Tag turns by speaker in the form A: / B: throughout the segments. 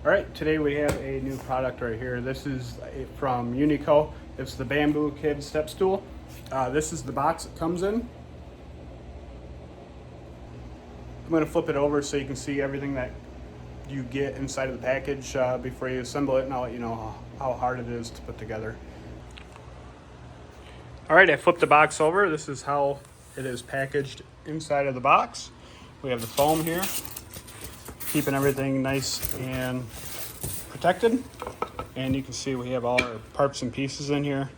A: All right, today we have a new product right here. This is from UNICOO. It's the Bamboo Kid Step Stool. This is the box it comes in. I'm going to flip it over so you can see everything that you get inside of the package before you assemble it, and I'll let you know how hard it is to put together. All right, I flipped the box over. This is how it is packaged inside of the box. We have the foam here, keeping everything nice and protected. And you can see we have all our parts and pieces in here.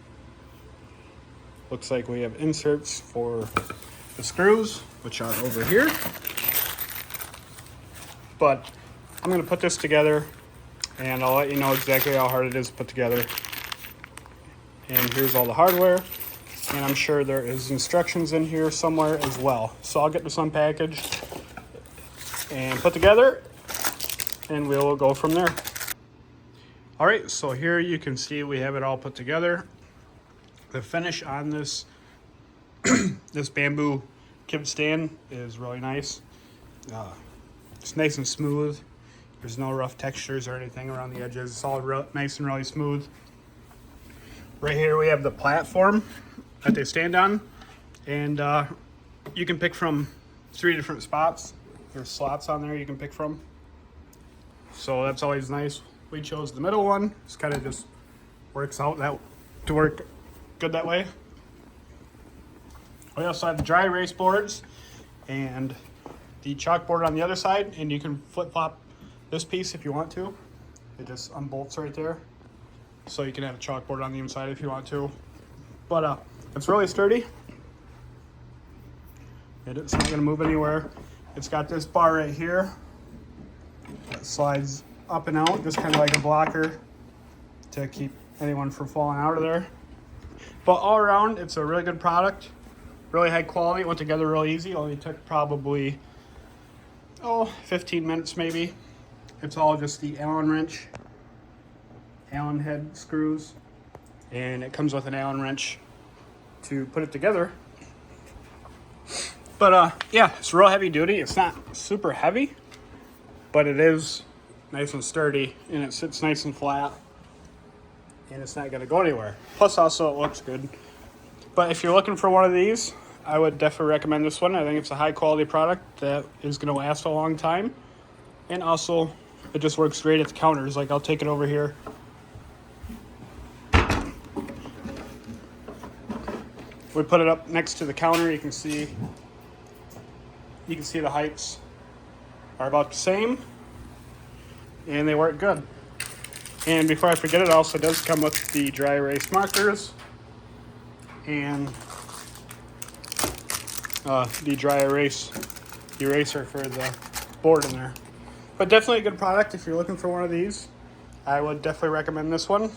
A: Looks like we have inserts for the screws, which are over here. But I'm gonna put this together and I'll let you know exactly how hard it is to put together. And here's all the hardware. And I'm sure there is instructions in here somewhere as well. So I'll get this unpackaged and put together and we'll go from there. All right, so here you can see we have it all put together. The finish on this this bamboo kid stand is really nice. It's nice and smooth. There's no rough textures or anything around the edges. It's all nice and really smooth. Right here we have the platform that they stand on, and you can pick from 3 different spots. There's slots on there you can pick from, so that's always nice. We chose the middle one. It's kind of just works out that to work good that way. We also have the dry erase boards and the chalkboard on the other side, and you can flip-flop this piece if you want to. It just unbolts right there, so you can have a chalkboard on the inside if you want to. But it's really sturdy. It's not going to move anywhere. It's got this bar right here that slides up and out, just kind of like a blocker to keep anyone from falling out of there. But all around, it's a really good product. Really high quality. It went together real easy. Only took probably 15 minutes maybe. It's all just the Allen wrench, Allen head screws, and it comes with an Allen wrench to put it together. But yeah, it's real heavy duty. It's not super heavy, but it is nice and sturdy, and it sits nice and flat, and it's not going to go anywhere. Plus also it looks good. But if you're looking for one of these, I would definitely recommend this one. I think it's a high quality product that is going to last a long time, and also it just works great at the counters. Like, I'll take it over here. We put it up next to the counter. You can see the heights are about the same, and they work good. And before I forget, it also does come with the dry erase markers and the dry erase eraser for the board in there. But definitely a good product if you're looking for one of these. I would definitely recommend this one.